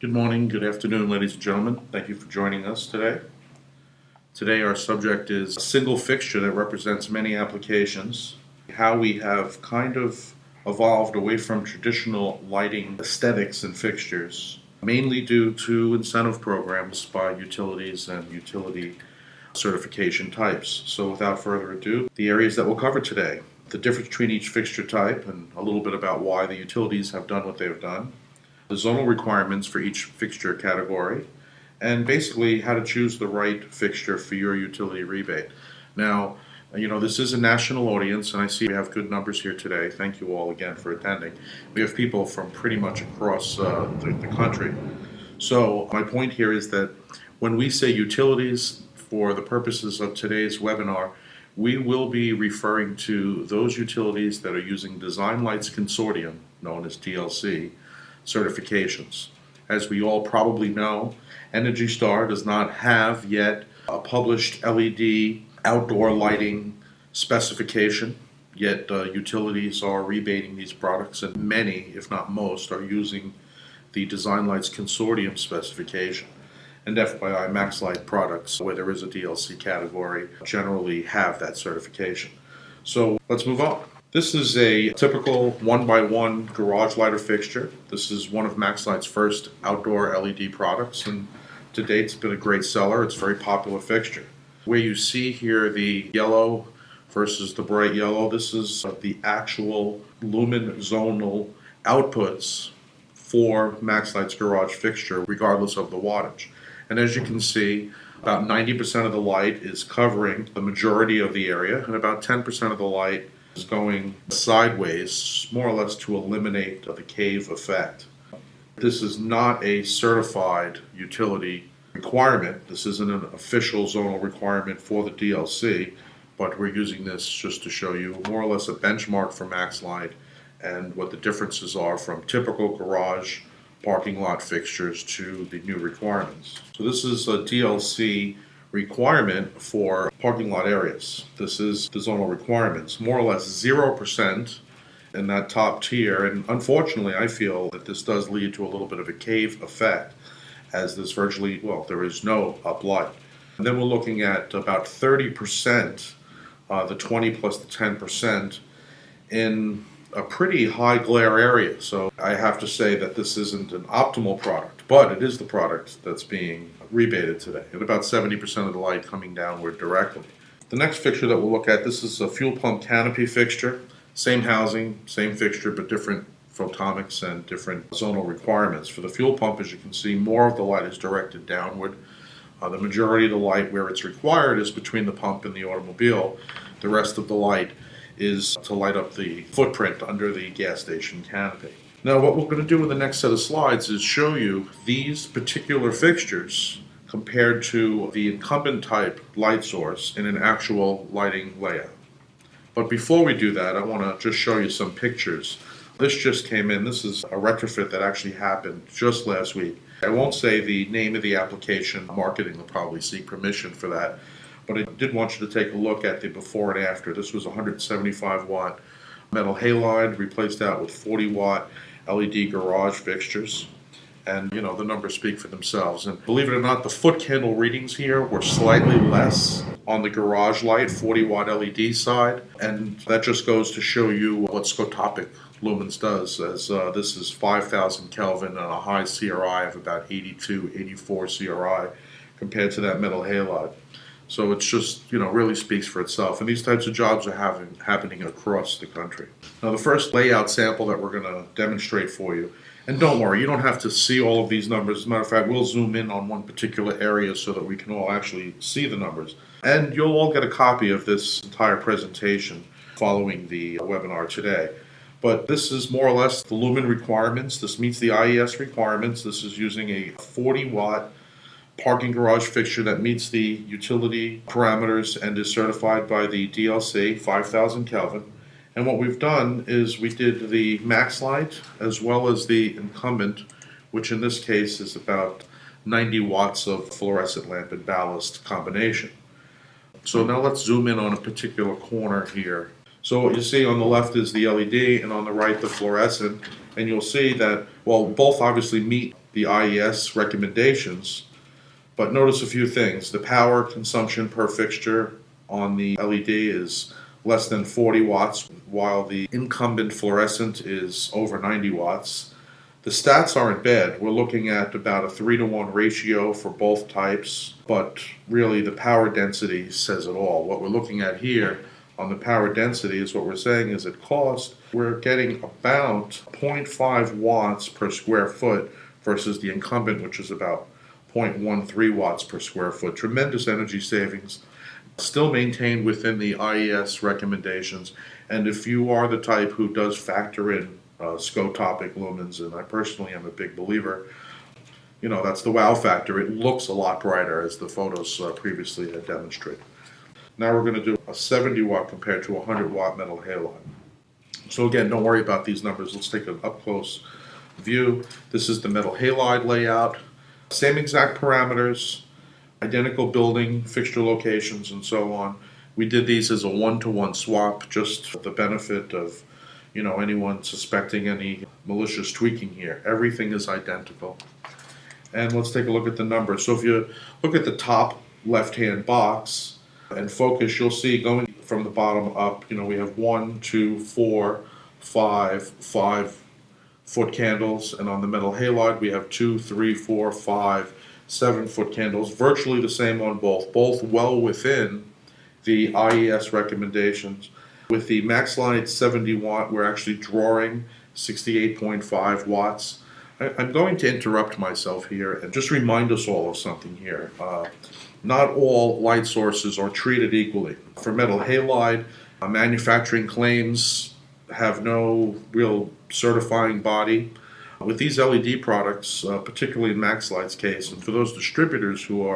Good morning, good afternoon, ladies and gentlemen. Thank you for joining us today. Today our subject is a single fixture that represents many applications. How we have kind of evolved away from traditional lighting aesthetics and fixtures, mainly due to incentive programs by utilities and utility certification types. So without further ado, the areas that we'll cover today: the difference between each fixture type and a little bit about why the utilities have done what they've done, the zonal requirements for each fixture category, and basically how to choose the right fixture for your utility rebate. Now, this is a national audience, and I see we have good numbers here today. Thank you all again for attending. We have people from pretty much across the country. So my point here is that when we say utilities, for the purposes of today's webinar, we will be referring to those utilities that are using Design Light's consortium, known as DLC, certifications. As we all probably know, Energy Star does not have yet a published LED outdoor lighting specification, yet utilities are rebating these products, and many, if not most, are using the Design Light's consortium specification. And FYI, MaxLite products, where there is a DLC category, generally have that certification. So let's move on. This is a typical 1x1 garage lighter fixture. This is one of MaxLite's first outdoor LED products, and to date it's been a great seller. It's a very popular fixture. Where you see here the yellow versus the bright yellow, this is the actual lumen zonal outputs for MaxLite's garage fixture, regardless of the wattage. And as you can see, about 90% of the light is covering the majority of the area, and about 10% of the light is going sideways, more or less to eliminate the cave effect. This is not a certified utility requirement. This isn't an official zonal requirement for the DLC, but we're using this just to show you more or less a benchmark for MaxLite and what the differences are from typical garage parking lot fixtures to the new requirements. So this is a DLC requirement for parking lot areas. This is the zonal requirements, more or less 0% in that top tier, and unfortunately I feel that this does lead to a little bit of a cave effect, as there's virtually, there is no uplight. And then we're looking at about 30%, the 20 plus the 10%, in a pretty high glare area. So I have to say that this isn't an optimal product, but it is the product that's being rebated today, and about 70% of the light coming downward directly. The next fixture that we'll look at, this is a fuel pump canopy fixture. Same housing, same fixture, but different photomics and different zonal requirements. For the fuel pump, as you can see, more of the light is directed downward. The majority of the light where it's required is between the pump and the automobile. The rest of the light is to light up the footprint under the gas station canopy. Now what we're going to do in the next set of slides is show you these particular fixtures compared to the incumbent type light source in an actual lighting layout. But before we do that, I want to just show you some pictures. This just came in. This is a retrofit that actually happened just last week. I won't say the name of the application. Marketing will probably seek permission for that. But I did want you to take a look at the before and after. This was 175 watt metal halide, replaced that with 40 watt LED garage fixtures. And the numbers speak for themselves. And believe it or not, the foot candle readings here were slightly less on the garage light 40 watt LED side. And that just goes to show you what scotopic lumens does, as this is 5,000 Kelvin and a high CRI of about 82, 84 CRI compared to that metal halide. So it's just, really speaks for itself. And these types of jobs are happening across the country. Now the first layout sample that we're going to demonstrate for you, and don't worry, you don't have to see all of these numbers. As a matter of fact, we'll zoom in on one particular area so that we can all actually see the numbers. And you'll all get a copy of this entire presentation following the webinar today. But this is more or less the lumen requirements. This meets the IES requirements. This is using a 40 watt parking garage fixture that meets the utility parameters and is certified by the DLC 5,000 Kelvin. And what we've done is we did the MaxLite as well as the incumbent, which in this case is about 90 watts of fluorescent lamp and ballast combination. So now let's zoom in on a particular corner here. So what you see on the left is the LED and on the right the fluorescent, and you'll see that, well, both obviously meet the IES recommendations. But notice a few things. The power consumption per fixture on the LED is less than 40 watts, while the incumbent fluorescent is over 90 watts. The stats aren't bad. We're looking at about a 3-to-1 ratio for both types, but really the power density says it all. What we're looking at here on the power density is what we're saying is at cost, we're getting about 0.5 watts per square foot versus the incumbent, which is about 0.13 watts per square foot. Tremendous energy savings, still maintained within the IES recommendations. And if you are the type who does factor in scotopic lumens, and I personally am a big believer, that's the wow factor. It looks a lot brighter, as the photos previously had demonstrated. Now we're going to do a 70 watt compared to a 100 watt metal halide. So again, don't worry about these numbers. Let's take an up close view. This is the metal halide layout. Same exact parameters, identical building, fixture locations, and so on. We did these as a 1-to-1 swap, just for the benefit of anyone suspecting any malicious tweaking here. Everything is identical. And let's take a look at the numbers. So if you look at the top left-hand box and focus, you'll see going from the bottom up, we have 1, 2, 4, 5 foot candles, and on the metal halide we have 2, 3, 4, 5, 7 foot candles, virtually the same on both well within the IES recommendations. With the MaxLite 70 watt, we're actually drawing 68.5 watts. I'm going to interrupt myself here and just remind us all of something here. Not all light sources are treated equally. For metal halide, manufacturing claims have no real certifying body. With these LED products, particularly in MaxLite's case, and for those distributors who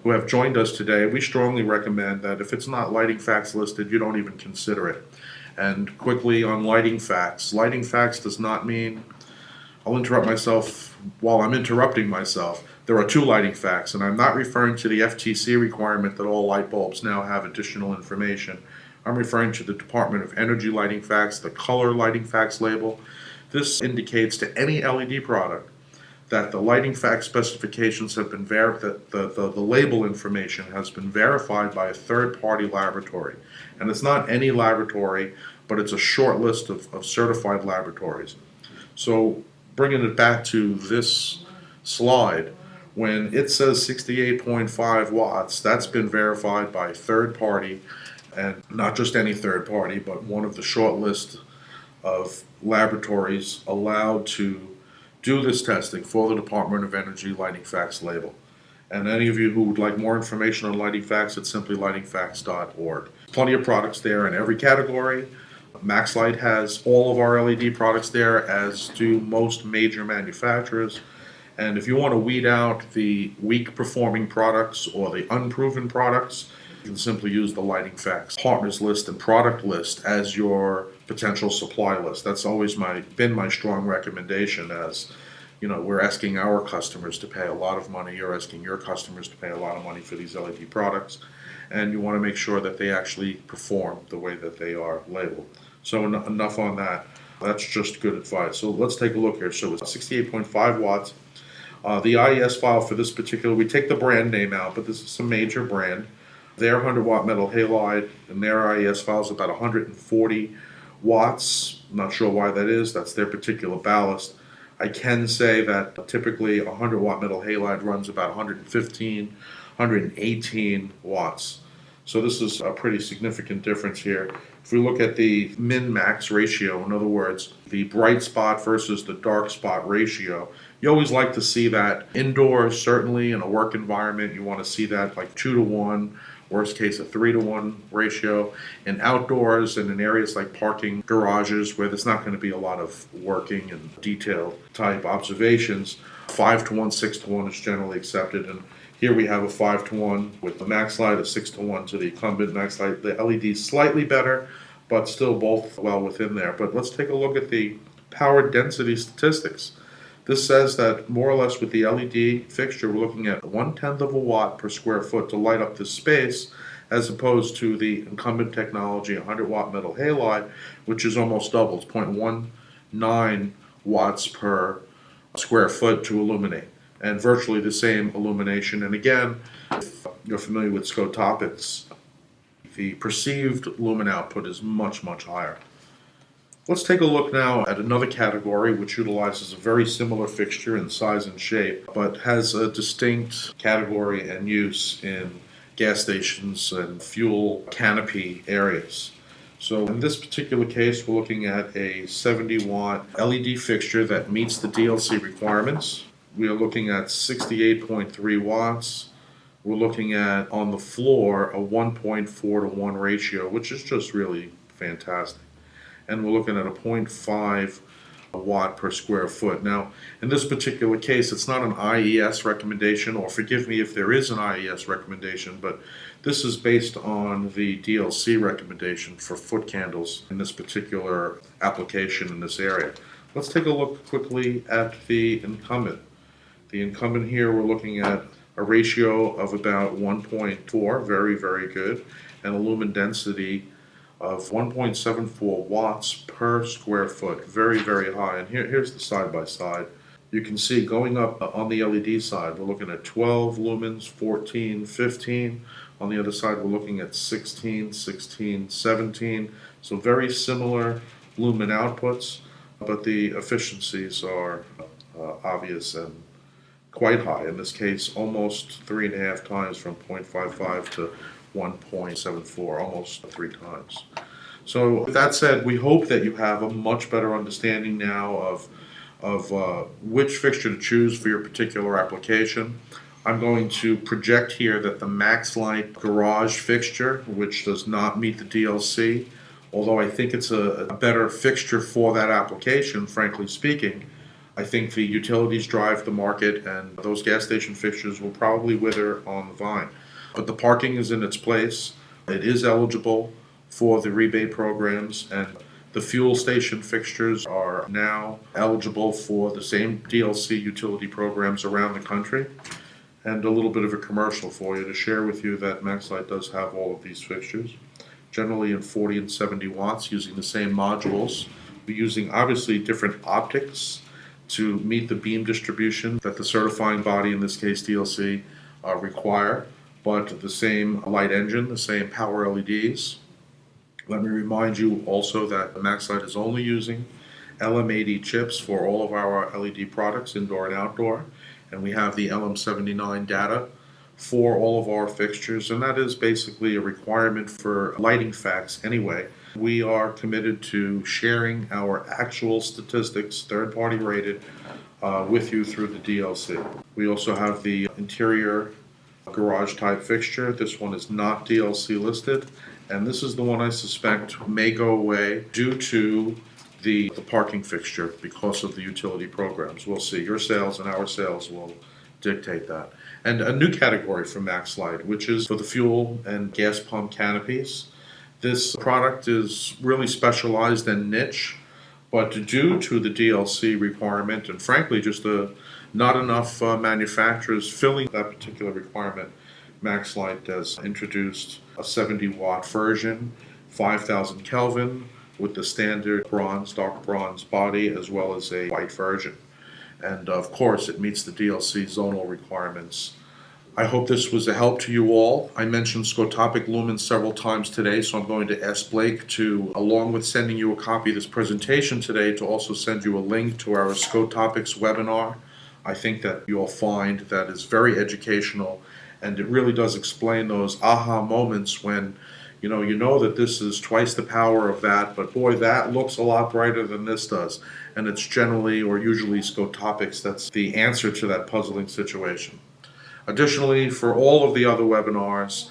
have joined us today, we strongly recommend that if it's not lighting facts listed, you don't even consider it. And quickly on lighting facts does not mean, I'll interrupt myself while I'm interrupting myself. There are 2 lighting facts, and I'm not referring to the FTC requirement that all light bulbs now have additional information. I'm referring to the Department of Energy lighting facts, the color lighting facts label. This indicates to any LED product that the lighting fact specifications have been verified, that the label information has been verified by a third-party laboratory. And it's not any laboratory, but it's a short list of certified laboratories. So bringing it back to this slide, when it says 68.5 watts, that's been verified by a third party, and not just any third party, but one of the short list of laboratories allowed to do this testing for the Department of Energy Lighting Facts label. And any of you who would like more information on lighting facts, it's simply lightingfacts.org. Plenty of products there in every category. MaxLite has all of our LED products there, as do most major manufacturers. And if you want to weed out the weak performing products or the unproven products, you can simply use the lighting facts partners list and product list as your potential supply list. That's always been my strong recommendation, as we're asking our customers to pay a lot of money. You're asking your customers to pay a lot of money for these LED products, and you want to make sure that they actually perform the way that they are labeled. So enough on that. That's just good advice. So let's take a look here. So it's 68.5 watts. The IES file for this particular, we take the brand name out, but this is a major brand. Their 100 watt metal halide and their IES file is about 140 watts. I'm not sure why that is. That's their particular ballast. I can say that typically a 100 watt metal halide runs about 115, 118 watts. So this is a pretty significant difference here. If we look at the min-max ratio, in other words, the bright spot versus the dark spot ratio, you always like to see that indoors, certainly in a work environment. You want to see that like 2-to-1, worst case a 3-to-1 ratio. And outdoors and in areas like parking garages where there's not going to be a lot of working and detailed type observations, 5-to-1, 6-to-1 is generally accepted. And here we have a 5-to-1 with the MaxLite, a 6-to-1 to the incumbent MaxLite. The LED is slightly better, but still both well within there. But let's take a look at the power density statistics. This says that more or less with the LED fixture, we're looking at 1/10 of a watt per square foot to light up this space, as opposed to the incumbent technology, 100 watt metal halide, which is almost double. It's 0.19 watts per square foot to illuminate, and virtually the same illumination. And again, if you're familiar with Scotopics, the perceived lumen output is much, much higher. Let's take a look now at another category which utilizes a very similar fixture in size and shape, but has a distinct category and use in gas stations and fuel canopy areas. So in this particular case, we're looking at a 70-watt LED fixture that meets the DLC requirements. We are looking at 68.3 watts. We're looking at, on the floor, a 1.4-to-1 ratio, which is just really fantastic. And we're looking at a 0.5 watt per square foot. Now, in this particular case, it's not an IES recommendation, or forgive me if there is an IES recommendation, but this is based on the DLC recommendation for foot candles in this particular application in this area. Let's take a look quickly at the incumbent. The incumbent here, we're looking at a ratio of about 1.4, very, very good, and a lumen density of 1.74 watts per square foot, very, very high. And here's the side-by-side. You can see going up on the LED side, we're looking at 12 lumens, 14, 15. On the other side, we're looking at 16, 16, 17. So very similar lumen outputs, but the efficiencies are obvious and quite high. In this case, almost 3.5 times, from 0.55 to 1.74, almost 3 times. So with that said, we hope that you have a much better understanding now of which fixture to choose for your particular application. I'm going to project here that the MaxLite garage fixture, which does not meet the DLC, although I think it's a better fixture for that application, frankly speaking, I think the utilities drive the market, and those gas station fixtures will probably wither on the vine. But the parking is in its place. It is eligible for the rebate programs, and the fuel station fixtures are now eligible for the same DLC utility programs around the country. And a little bit of a commercial for you to share with you that MaxLite does have all of these fixtures, generally in 40 and 70 watts, using the same modules. We're using obviously different optics to meet the beam distribution that the certifying body, in this case DLC, require, but the same light engine, the same power LEDs. Let me remind you also that MaxLite is only using LM80 chips for all of our LED products, indoor and outdoor, and we have the LM79 data for all of our fixtures, and that is basically a requirement for lighting facts anyway. We are committed to sharing our actual statistics, third-party rated, with you through the DLC. We also have the interior garage type fixture. This one is not DLC listed, and this is the one I suspect may go away due to the parking fixture because of the utility programs. We'll see. Your sales and our sales will dictate that. And a new category for MaxLite, which is for the fuel and gas pump canopies. This product is really specialized and niche, but due to the DLC requirement, and frankly just not enough manufacturers filling that particular requirement, MaxLite has introduced a 70-watt version, 5,000 Kelvin, with the standard bronze, dark bronze body, as well as a white version. And of course, it meets the DLC zonal requirements. I hope this was a help to you all. I mentioned Scotopic lumens several times today, so I'm going to ask Blake to, along with sending you a copy of this presentation today, to also send you a link to our Scotopics webinar. I think that you'll find that is very educational, and it really does explain those aha moments when you know that this is twice the power of that, but boy, that looks a lot brighter than this does. And it's generally, or usually, Scotopics that's the answer to that puzzling situation. Additionally, for all of the other webinars,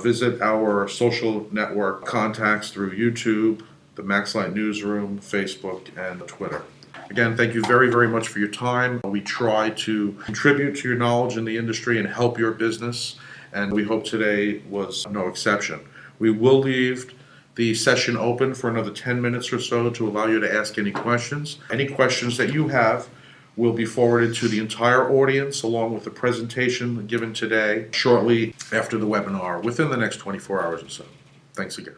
visit our social network contacts through YouTube, the MaxLite Newsroom, Facebook, and Twitter. Again, thank you very, very much for your time. We try to contribute to your knowledge in the industry and help your business, and we hope today was no exception. We will leave the session open for another 10 minutes or so to allow you to ask any questions. Any questions that you have will be forwarded to the entire audience along with the presentation given today shortly after the webinar, within the next 24 hours or so. Thanks again.